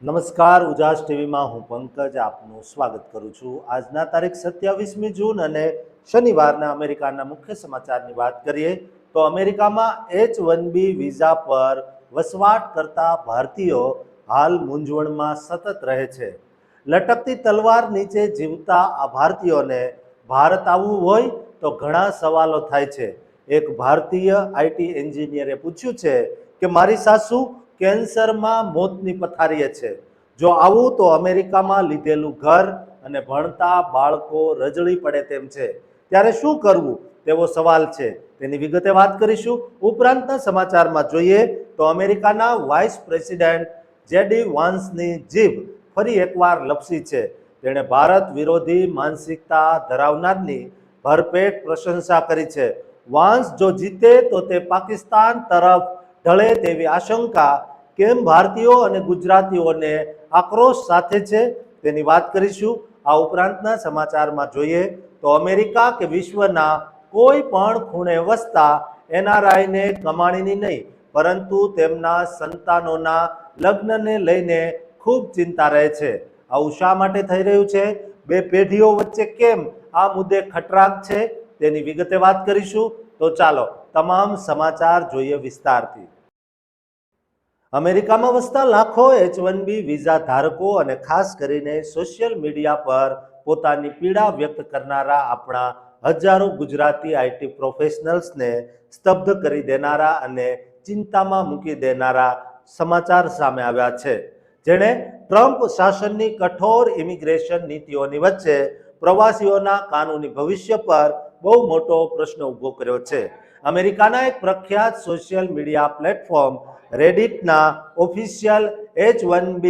નમસ્કાર, ઉજાસ ટીવીમાં હું પંકજ આપનું સ્વાગત કરું છું। આજના તારીખ 27મી જૂન અને શનિવારના અમેરિકાના મુખ્ય સમાચારની વાત કરીએ તો અમેરિકામાં H-1B વિઝા પર વસવાટ કરતા ભારતીયો હાલ મૂંઝવણમાં સતત રહે છે। લટકતી તલવાર નીચે જીવતા આ ભારતીયોને ભારત આવવું હોય તો ઘણા સવાલો થાય છે। એક ભારતીય આઈટી એન્જિનિયરે પૂછ્યું છે કે મારી સાસુ કેન્સરમાં મોતની પથારીએ છે, જો આવું તો અમેરિકામાં લીધેલું ઘર અને ભણતા બાળકો રજળી પડે તેમ છે, ત્યારે શું કરવું તેવો સવાલ છે। તેની વિગતે વાત કરીશું। ઉપરાંતના સમાચારમાં જોઈએ તો અમેરિકાના વાઇસ પ્રેસિડેન્ટ જેડી વાન્સની જીભ ફરી એકવાર લપસી છે। તેણે ભારત વિરોધી માનસિકતા ધરાવનારની ભરપેટ પ્રશંસા કરી છે। વાન્સ જો જીતે તો તે પાકિસ્તાન તરફ ઢળે તેવી આશંકા કેમ ભારતીયો અને ગુજરાતીઓને આક્રોશ સાથે છે તેની વાત કરીશું। આ ઉપરાંતના સમાચારમાં જોઈએ તો અમેરિકા કે વિશ્વના કોઈ પણ ખૂણે વસતા એનઆરઆઈને કમાણીની નહીં પરંતુ તેમના સંતાનોના લગ્નને લઈને ખૂબ ચિંતા રહે છે। આવું શા માટે થઈ રહ્યું છે, બે પેઢીઓ વચ્ચે કેમ આ મુદ્દે ખટરાગ છે તેની વિગતે વાત કરીશું। તો ચાલો તમામ સમાચાર જોઈએ વિસ્તારથી। અમેરિકામાં વસતા લાખો H-1B વિઝા ધારકો અને ખાસ કરીને સોશિયલ મીડિયા પર પોતાની પીડા વ્યક્ત કરનારા આપણા હજારો ગુજરાતી આઈટી પ્રોફેશનલ્સને સ્તબ્ધ કરી દેનારા અને ચિંતામાં મૂકી દેનારા સમાચાર સામે આવ્યા છે, જેણે ટ્રમ્પ શાસનની કઠોર ઇમિગ્રેશન નીતિઓની વચ્ચે પ્રવાસીઓના કાનૂની ભવિષ્ય પર બહુ મોટો પ્રશ્ન ઊભો કર્યો છે। અમેરિકાના એક પ્રખ્યાત સોશિયલ મીડિયા પ્લેટફોર્મ રેડિટના official H-1B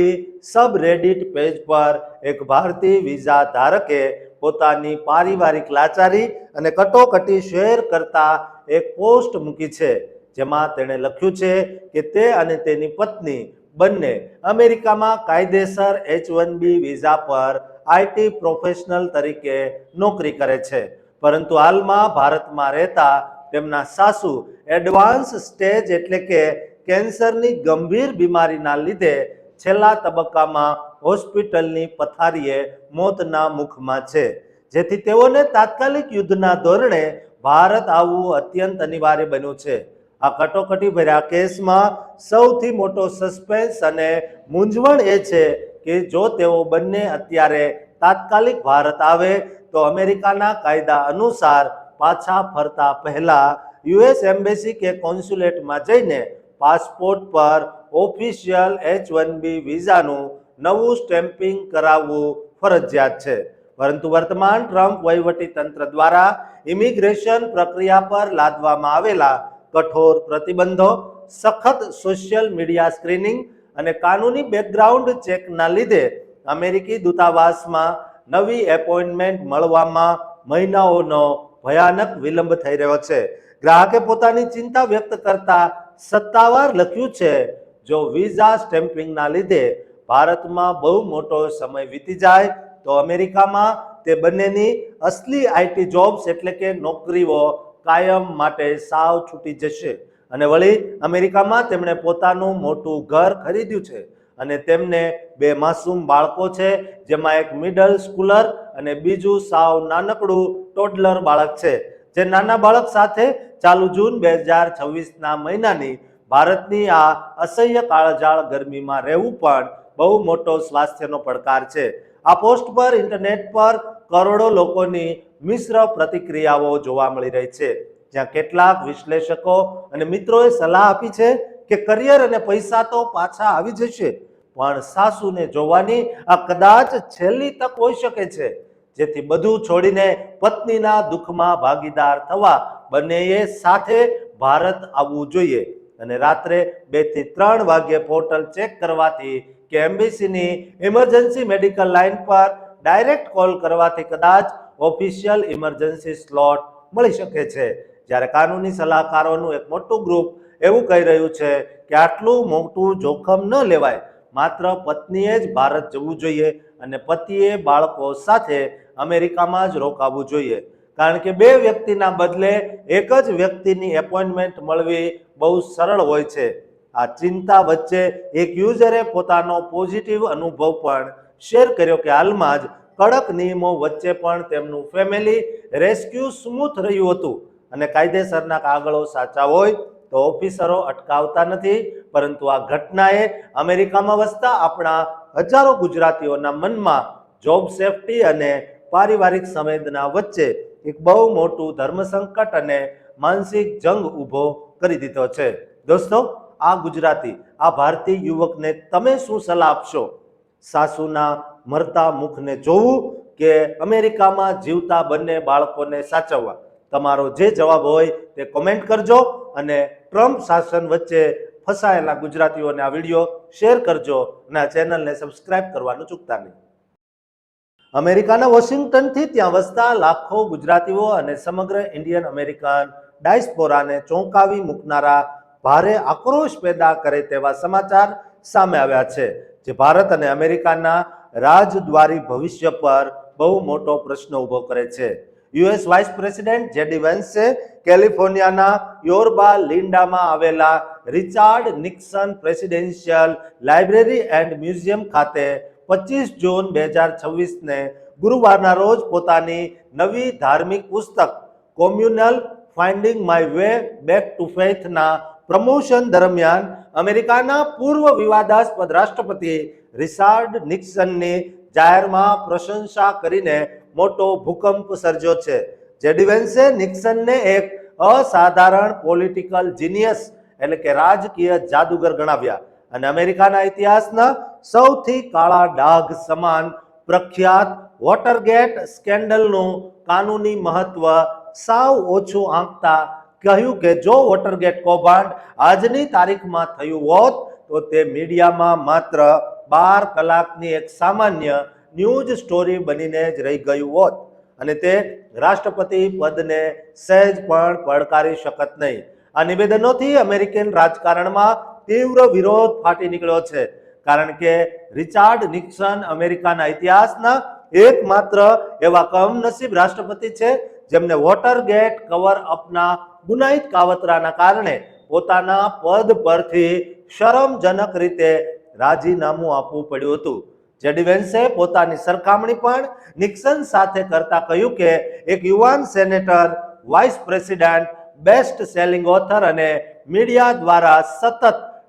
subreddit page પર એક ભારતીય વિઝા ધારકે પોતાની પારિવારિક લાચારી અને કટોકટી શેર કરતા એક પોસ્ટ મૂકી છે, જેમાં તેણે લખ્યું છે કે તે અને તેની પત્ની બંને અમેરિકામાં કાયદેસર H-1B વિઝા પર આઈટી પ્રોફેશનલ તરીકે નોકરી કરે છે, પરંતુ હાલમાં ભારતમાં રહેતા તેમના સાસુ એડવાન્સ સ્ટેજ એટલે કે કેન્સરની ગંભીર બીમારીના લીધે છેલ્લા તબક્કામાં હોસ્પિટલની પથારીએ મોતના મુખમાં છે, જેથી તેઓને તાત્કાલિક યુદ્ધના ધોરણે ભારત આવવું અત્યંત અનિવાર્ય બન્યું છે। આ કટોકટી ભર્યા કેસમાં સૌથી મોટો સસ્પેન્સ અને મૂંઝવણ એ છે કે જો તેઓ બંને અત્યારે તાત્કાલિક ભારત આવે તો અમેરિકાના કાયદા અનુસાર પાછા ફરતા પહેલા યુએસ એમ્બેસી કે કોન્સ્યુલેટમાં જઈને પાસપોર્ટ પર ઓફિશિયલ H-1B વિઝાનું નવું સ્ટેમ્પિંગ કરાવવું ફરજિયાત છે, પરંતુ વર્તમાન ટ્રમ્પ વહીવટી તંત્ર દ્વારા ઇમિગ્રેશન પ્રક્રિયા પર લાદવામાં આવેલા કઠોર પ્રતિબંધો, સખત સોશિયલ મીડિયા સ્ક્રીનિંગ અને કાનૂની બેકગ્રાઉન્ડ ચેકના લીધે અમેરિકી દૂતાવાસમાં નવી એપોઇન્ટમેન્ટ મળવામાં મહિનાઓનો ભયાનક વિલંબ થઈ રહ્યો છે। ગ્રાહકે પોતાની ચિંતા વ્યક્ત કરતા સત્તાવાર લખ્યું છે, જો વિઝા સ્ટેમ્પિંગના લીધે ભારતમાં બહુ મોટો સમય વીતી જાય તો અમેરિકામાં તે બંનેની અસલી આઈટી જોબ્સ એટલે કે નોકરીઓ કાયમ માટે સાવ છૂટી જશે અને વળી અમેરિકામાં તેમણે પોતાનું મોટું ઘર ખરીદ્યું છે અને તેમને બે માસૂમ બાળકો છે, જેમાં એક મિડલ સ્કૂલર અને બીજું સાવ નાનકડું ટોડલર બાળક છે, જે નાના બાળક સાથે ચાલુ જૂન 2026ના મહિનાની ભારતની આ અસહ્ય કાળઝાળ ગરમીમાં રહેવું પણ બહુ મોટો સ્વાસ્થ્યનો પડકાર છે। આ પોસ્ટ પર ઇન્ટરનેટ પર કરોડો લોકોની મિશ્ર પ્રતિક્રિયાઓ જોવા મળી રહી છે, જ્યાં કેટલાક વિશ્લેષકો અને મિત્રોએ સલાહ આપી છે કે કરિયર અને પૈસા તો પાછા આવી જશે, પણ સાસુને જોવાની આ કદાચ છેલ્લી તક હોઈ શકે છે, જેથી બધું છોડીને પત્નીના દુઃખમાં ભાગીદાર થવા બંનેએ સાથે ભારત આવવું જોઈએ અને રાત્રે 2 થી 3 વાગ્યે પોર્ટલ ચેક કરવાથી કે એમ્બેસીની ઇમરજન્સી મેડિકલ લાઇન પર ડાયરેક્ટ કોલ કરવાથી કદાચ ઓફિશિયલ ઇમરજન્સી સ્લોટ મળી શકે છે, જ્યારે કાનૂની સલાહકારોનું એક મોટું ગ્રુપ એવું કહી રહ્યું છે કે આટલું મોટું જોખમ ન લેવાય, માત્ર પત્નીએ જ ભારત જવું જોઈએ અને પતિએ બાળકો સાથે અમેરિકામાં જ રોકાવું જોઈએ, કારણ કે બે વ્યક્તિના બદલે એક જ વ્યક્તિની એપોઇન્ટમેન્ટ મળવી બહુ સરળ હોય છે। આ ચિંતા વચ્ચે એક યુઝરે પોતાનો પોઝિટિવ અનુભવ પણ શેર કર્યો કે હાલમાં જ કડક નિયમો વચ્ચે પણ તેમનું ફેમિલી રેસ્ક્યુ સ્મૂથ રહ્યું હતું અને કાયદેસરના કાગળો સાચા હોય તો ઓફિસરો અટકાવતા નથી, પરંતુ આ ઘટનાએ અમેરિકામાં વસતા આપણા હજારો ગુજરાતીઓના મનમાં જોબ સેફટી અને પારિવારિક સંવેદના વચ્ચે એક બહુ મોટું ધર્મ સંકટ અને માનસિક જંગ ઊભો કરી દીધો છે. દોસ્તો, આ ગુજરાતી, આ ભારતીય યુવકને તમે શું સલાહ આપશો? સાસુના મરતા મુખને જોવું કે અમેરિકામાં જીવતા બંને બાળકોને સાચવવા? તમારો જે જવાબ હોય તે કોમેન્ટ કરજો અને ટ્રમ્પ શાસન વચ્ચે ફસાયેલા ગુજરાતીઓને આ વિડીયો શેર કરજો અને આ ચેનલને સબસ્ક્રાઇબ કરવાનું ચૂકતા નહીં. અમેરિકાના વોશિંગ્ટનથી ત્યાં વસતા લાખો ગુજરાતીઓ અને સમગ્ર ઇન્ડિયન અમેરિકન ડાયસ્પોરાને ચોંકાવી મૂકનારા ભારે આક્રોશ પેદા કરે તેવા સમાચાર સામે આવ્યા છે, જે ભારત અને અમેરિકાના રાજદ્વારી ભવિષ્ય પર બહુ મોટો પ્રશ્ન ઊભો કરે છે. યુએસ વાઇસ પ્રેસિડેન્ટ જેડી વેન્સે કેલિફોર્નિયાના યોર્બા લિન્ડામાં આવેલા Richard Nixon presidential library and museum ખાતે 25 જૂન 2026ને ગુરુવારના રોજ પોતાની નવી ધાર્મિક પુસ્તક communal finding my way back to ફેથના પ્રમોશન દરમિયાન અમેરિકાના પૂર્વ વિવાદાસ્પદ રાષ્ટ્રપતિ રિચાર્ડ નિક્સનની જાહેરમાં પ્રશંસા કરીને મોટો ભૂકંપ સર્જ્યો છે. જેડી વેન્સે નિક્સનને એક અસાધારણ પોલિટિકલ જીનિયસ એટલે કે રાજકીય જાદુગર ગણાવ્યા અને અમેરિકાના ઇતિહાસના સૌથી કાળા ડાઘ સમાન પ્રખ્યાત વોટરગેટ સ્કેન્ડલનું કાનૂની મહત્વ સાવ ઓછું આંકતા કહ્યું કે જો વોટરગેટ કૌભાંડ આજની તારીખમાં થયું હોત તો તે મીડિયામાં માત્ર 12 કલાકની એક સામાન્ય ન્યૂઝ સ્ટોરી બનીને જ રહી ગયું હોત અને તે રાષ્ટ્રપતિ પદને સહેજ પણ પડકારી શકત નહીં. આ નિવેદનોથી અમેરિકન રાજકારણમાં તીવ્ર વિરોધ ફાટી નીકળ્યો છે, કારણ કે રિચાર્ડ નિક્સન અમેરિકાના ઇતિહાસના એકમાત્ર એવા કમનસીબ રાષ્ટ્રપતિ છે જેમને વોટરગેટ કવર અપના ગુનાહિત કાવતરાના કારણે પોતાના પદ પરથી શરમજનક રીતે રાજીનામું આપવું પડ્યું હતું. જેડી વેન્સે પોતાની સરખામણી પણ નિક્સન સાથે કરતા કહ્યું કે એક યુવાન senator, vice president, best selling author અને મીડિયા દ્વારા સતત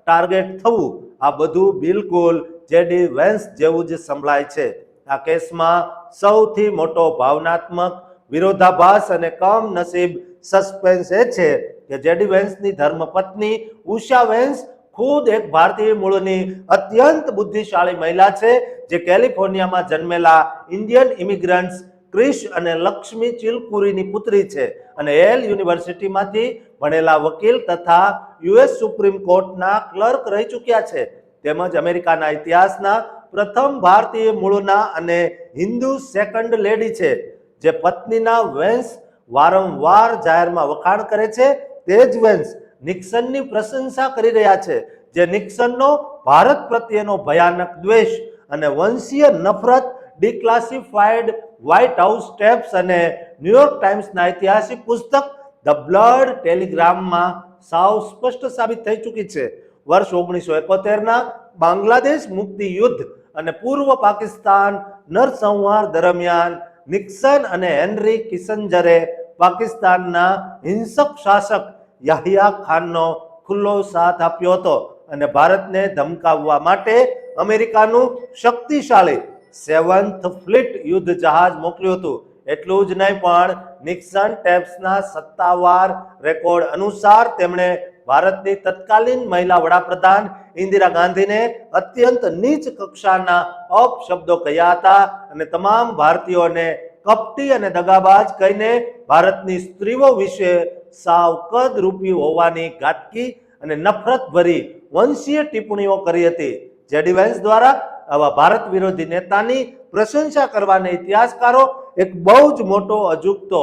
ટાર્ગેટ થવું, આ બધું બિલકુલ જેડી વેન્સ જેવું જ સંભળાય છે. આ કેસમાં સૌથી મોટો ભાવનાત્મક વિરોધાભાસ અને કમનસીબ સસ્પેન્સ એ છે કે જેડી વેન્સની ધર્મપત્ની ઉષા વેન્સ ખુદ એક ભારતીય મૂળની અત્યંત બુદ્ધિશાળી મહિલા છે, જે કેલિફોર્નિયામાં જન્મેલા ઇન્ડિયન ઇમિગ્રન્ટ્સ ક્રિશ અને લક્ષ્મી ચિલકુરીની પુત્રી છે અને એલ યુનિવર્સિટીમાંથી ભણેલા વકીલ તથા યુએસ સુપ્રીમ કોર્ટના ક્લર્ક રહી ચૂક્યા છે, તેમજ અમેરિકાના ઇતિહાસના પ્રથમ ભારતીય મૂળના અને હિન્દુ સેકન્ડ લેડી છે, જે પત્નીના વેન્સ વારંવાર જાહેરમાં વખાણ કરે છે. તે જ વેન્સ નિક્સનની પ્રશંસા કરી રહ્યા છે, જે નિક્સનનો ભારત પ્રત્યેનો ભયાનક દ્વેષ અને વંશીય નફરત ડિક્લાસિફાઈડ વ્હાઇટ હાઉસ ટેપ્સ અને ન્યુયોર્ક ટાઈમ્સના ઐતિહાસિક પુસ્તક ધ બ્લડ ટેલિગ્રામમાં સાવ સ્પષ્ટ સાબિત થઈ ચૂકી છે. વર્ષ 1971ના બાંગ્લાદેશ મુક્તિ યુદ્ધ અને પૂર્વ પાકિસ્તાન નરસંહાર દરમિયાન નિક્સન અને હેનરી કિસંજરે પાકિસ્તાનના હિંસક શાસક યાહિયા ખાનનો ખુલ્લો સાથ આપ્યો હતો અને ભારતને ધમકાવવા માટે અમેરિકાનું શક્તિશાળી 7th ફ્લીટ યુદ્ધ જહાજ મોકલ્યું હતું. એટલું જ નહીં, પણ નિક્સન ટેપ્સના સત્તાવાર રેકોર્ડ અનુસાર તેમણે ભારતની તત્કાલીન મહિલા વડાપ્રધાન ઇન્દિરા ગાંધીને અત્યંત નીચ કક્ષાના અપશબ્દો કહ્યા હતા અને તમામ ભારતીયોને કપટી અને દગાબાજ કહીને ભારતની સ્ત્રીઓ વિશે સાવ કદરૂપી હોવાની ઘાતકી અને નફરતભરી વંશીય ટિપ્પણીઓ કરી હતી. જેડી વેન્સ દ્વારા આવા ભારત વિરોધી નેતાની પ્રશંસા કરવાને ઇતિહાસકારો એક બહુ જ મોટો અજુગતો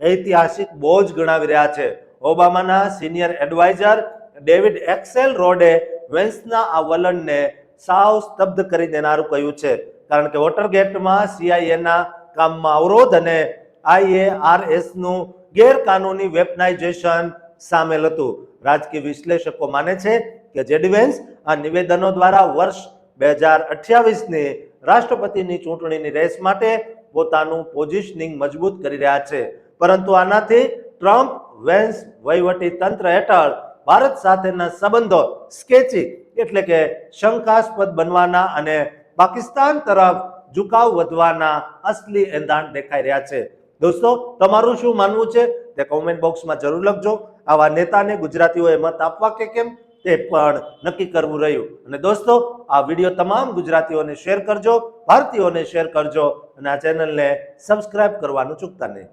ઐતિહાસિક બોજ ગણાવી રહ્યા છે. ઓબામાના સિનિયર એડવાઇઝર ડેવિડ એક્સેલ રોડે વેન્સના આ વલણને સાવ સ્તબ્ધ કરી દેનારું કહ્યું છે, કારણ કે વોટરગેટમાં સીઆઈએના કામમાં અવરોધ અને આઈએઆરએસનું ગેરકાનૂની વેપનાઇઝેશન સામેલ હતું. રાજકીય વિશ્લેષકો માને છે કે જેડી વેન્સ આ નિવેદનો દ્વારા વર્ષ 2028ની રાષ્ટ્રપતિની ચૂંટણીની રેસ માટે પોતાનું પોઝિશનિંગ મજબૂત કરી રહ્યા છે, પરંતુ આનાથી ટ્રમ્પ વેન્સ વહીવટી તંત્ર હેઠળ ભારત સાથેના સંબંધો સ્કેચી એટલે કે શંકાસ્પદ બનવાના અને પાકિસ્તાન તરફ ઝુકાવ વધવાના અસલી એંધાણ દેખાઈ રહ્યા છે. દોસ્તો, તમારું શું માનવું છે તે કોમેન્ટ બોક્સમાં જરૂર લખજો. આવા નેતાને ગુજરાતીઓએ મત આપવા કે કેમ તે પણ નક્કી કરવું રહ્યું. અને દોસ્તો, આ વિડીયો તમામ ગુજરાતીઓને શેર કરજો, ભારતીયોને શેર કરજો અને આ ચેનલને સબસ્ક્રાઇબ કરવાનું ચૂકતા નહીં.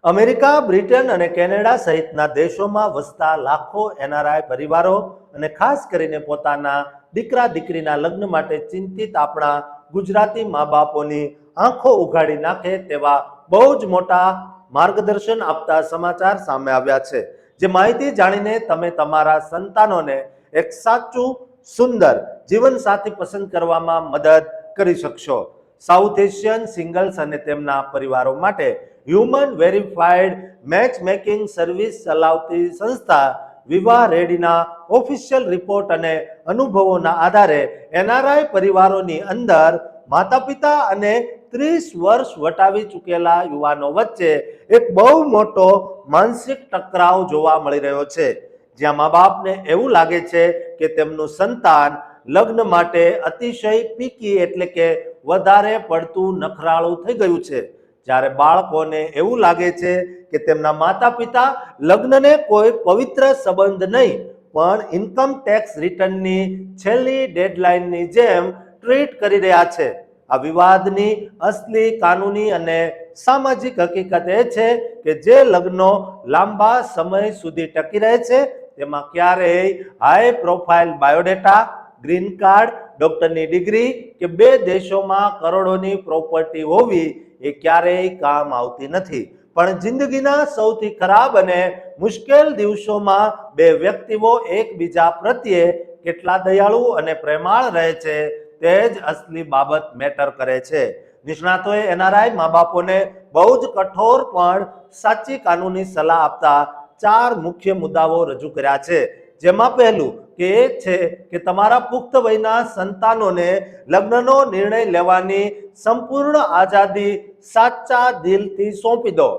અમેરિકા, બ્રિટન અને કેનેડા સહિતના દેશોમાં વસતા લાખો એનઆરઆઈ પરિવારો અને ખાસ કરીને પોતાના દીકરા દીકરીના લગ્ન માટે ચિંતિત આપણા ગુજરાતી મા બાપોની આંખો ઉઘાડી નાખે તેવા બહુ જ મોટા માર્ગદર્શન આપતા સમાચાર સામે આવ્યા છે, જે માહિતી જાણીને તમે તમારા સંતાનોને એક સાચું સુંદર જીવનસાથી પસંદ કરવામાં મદદ કરી શકશો. સાઉથ એશિયન સિંગલ્સ અને તેમના પરિવારો માટે human verified match making service ચલાવતી સંસ્થા વિવાહ રેડીના ઓફિશિયલ રિપોર્ટ અને અનુભવોના આધારે એનઆરઆઈ પરિવારોની અંદર માતા પિતા અને 30 વર્ષ વટાવી ચૂકેલા યુવાનો વચ્ચે એક બહુ મોટો માનસિક ટકરાવ જોવા મળી રહ્યો છે, જ્યાં મા બાપને એવું લાગે છે કે તેમનું સંતાન લગ્ન માટે અતિશય પીકી એટલે કે વધારે પડતું નખરાળું થઈ ગયું છે, જ્યારે બાળકોને એવું લાગે છે કે તેમના માતા પિતા લગ્નને કોઈ પવિત્ર સંબંધ નહીં પણ ઇન્કમ ટેક્સ રિટર્નની છેલ્લી ડેડલાઇનની જેમ ટ્રીટ કરી રહ્યા છે. આ વિવાદની અસલી કાનૂની અને સામાજિક હકીકત એ છે કે જે લગ્નો લાંબા સમય સુધી ટકી રહે છે તેમાં ક્યારેય high profile biodata, green card, ડોક્ટરની ડિગ્રી કે 2 દેશોમાં કરોડોની પ્રોપર્ટી હોવી એ ક્યારેય કામ આવતી નથી. પણ જિંદગીના સૌથી ખરાબ અને મુશ્કેલ દિવસોમાં 2 વ્યક્તિઓ એકબીજા પ્રત્યે કેટલા દયાળુ અને પ્રેમાળ રહે છે તે જ અસલી બાબત મેટર કરે છે. નિષ્ણાતોએ એનઆરઆઈ મા બાપોને બહુ જ કઠોર પણ સાચી કાનૂની સલાહ આપતા 4 મુખ્ય મુદ્દાઓ રજૂ કર્યા છે, જેમાં પહેલું કે એ છે કે તમારા પુખ્ત વયના સંતાનોને લગ્નનો નિર્ણય લેવાની સંપૂર્ણ આઝાદી સાચા દિલથી સોંપી દો.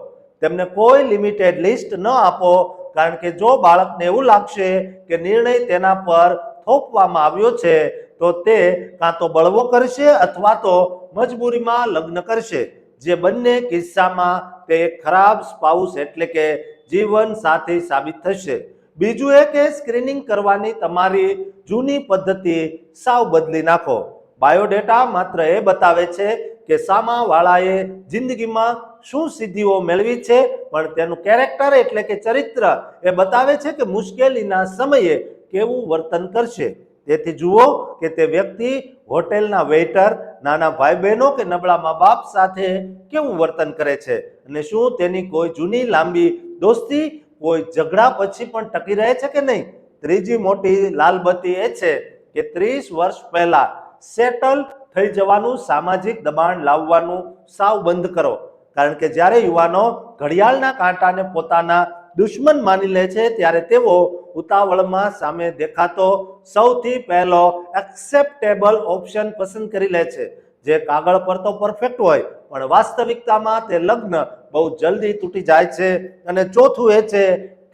તેમને કોઈ લિમિટેડ લિસ્ટ ન આપો, કારણ કે જો બાળકને એવું લાગશે કે નિર્ણય તેના પર થોપવામાં આવ્યો છે તો તે કાં તો બળવો કરશે અથવા તો મજબૂરીમાં લગ્ન કરશે, જે બંને કિસ્સામાં તે એક ખરાબ સ્પાઉસ એટલે કે જીવન સાથી સાબિત થશે. બીજું એ કે સ્ક્રીનિંગ કરવાની તમારી જૂની પદ્ધતિ સાવ બદલી નાખો. બાયોડેટા માત્ર એ બતાવે છે કે સામાવાળાએ જિંદગીમાં શું સિદ્ધિઓ મેળવી છે, પણ તેનું કેરેક્ટર એટલે કે ચરિત્ર એ બતાવે છે કે મુશ્કેલીના સમયે કેવું વર્તન કરશે. તેથી જુઓ કે તે વ્યક્તિ હોટેલના વેઇટર, નાના ભાઈ બહેનો કે નબળા મા બાપ સાથે કેવું વર્તન કરે છે અને શું તેની કોઈ જૂની લાંબી દોસ્તી કોઈ ઝઘડા પછી પણ ટકી રહે છે કે નહીં. ત્રીજી મોટી લાલબત્તી એ છે કે 30 વર્ષ પહેલા સેટલ થઈ જવાનું સામાજિક દબાણ લાવવાનું સાવ બંધ કરો, કારણ કે જ્યારે યુવાનો ઘડિયાળના કાંટાને પોતાના દુશ્મન માની લે છે ત્યારે તેઓ ઉતાવળમાં સામે દેખાતો સૌથી પહેલો એક્સેપ્ટેબલ ઓપ્શન પસંદ કરી લે છે, જે કાગળ પર તો પરફેક્ટ હોય પણ વાસ્તવિકતામાં તે લગ્ન બહુ જલ્દી તૂટી જાય છે. અને ચોથું એ છે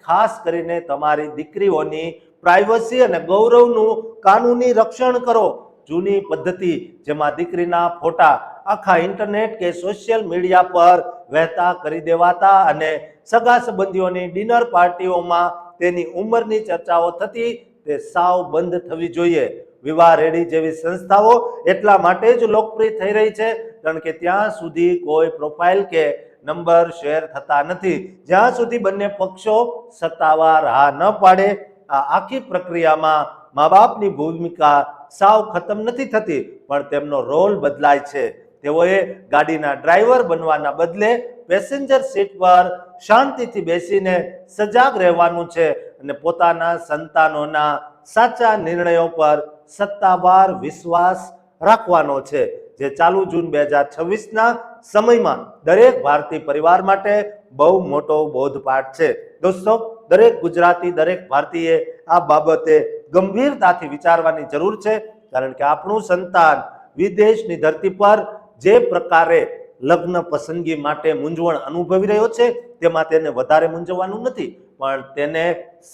ખાસ કરીને તમારી દીકરીઓની પ્રાઇવસી અને ગૌરવનું કાનૂની રક્ષણ કરો. જૂની પદ્ધતિ જેમાં દીકરીના ફોટા આખા ઇન્ટરનેટ કે સોશિયલ મીડિયા પર વહેતા કરી દેવાતા અને સગા સંબંધીઓની ડિનર પાર્ટીઓમાં તેની ઉંમરની ચર્ચાઓ થતી, તે સાવ બંધ થવી જોઈએ. વિવાહ રેડી જેવી સંસ્થાઓ એટલા માટે જ લોકપ્રિય થઈ રહી છે કારણ કે ત્યાં સુધી કોઈ પ્રોફાઇલ કે નંબર શેર થતા નથી, જ્યાં સુધી બંને પક્ષો સત્તાવાર હા ન પાડે. આ આખી પ્રક્રિયામાં મા બાપની ભૂમિકા સાવ ખતમ નથી થતી, પણ તેમનો રોલ બદલાય છે. તેઓએ ગાડીના ડ્રાઈવર બનવાના બદલે પેસેન્જર સીટ પર શાંતિથી બેસીને સજાગ રહેવાનું છે અને પોતાના સંતાનોના સાચા નિર્ણયો પર સત્તાવાર વિશ્વાસ રાખવાનો છે, જે ચાલુ જૂન 2026ના સમયમાં દરેક ભારતીય પરિવાર માટે બહુ મોટો બોધપાઠ છે. દોસ્તો, દરેક ગુજરાતી, દરેક ભારતીય આ બાબતે ગંભીરતાથી વિચારવાની જરૂર છે, કારણ કે આપણું સંતાન વિદેશની ધરતી પર જે પ્રકારે લગ્ન પસંદગી માટે મૂંઝવણ અનુભવી રહ્યો છે તેમાં તેને વધારે મૂંઝવવાનું નથી, પણ તેને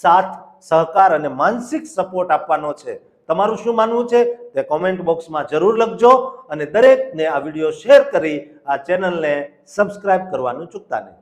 સાથ, સહકાર અને માનસિક સપોર્ટ આપવાનો છે. તમારું શું માનવું છે તે કોમેન્ટ બોક્સમાં જરૂર લખજો અને દરેકને આ વિડીયો શેર કરી આ ચેનલને સબસ્ક્રાઇબ કરવાનું ચૂકતા નહીં.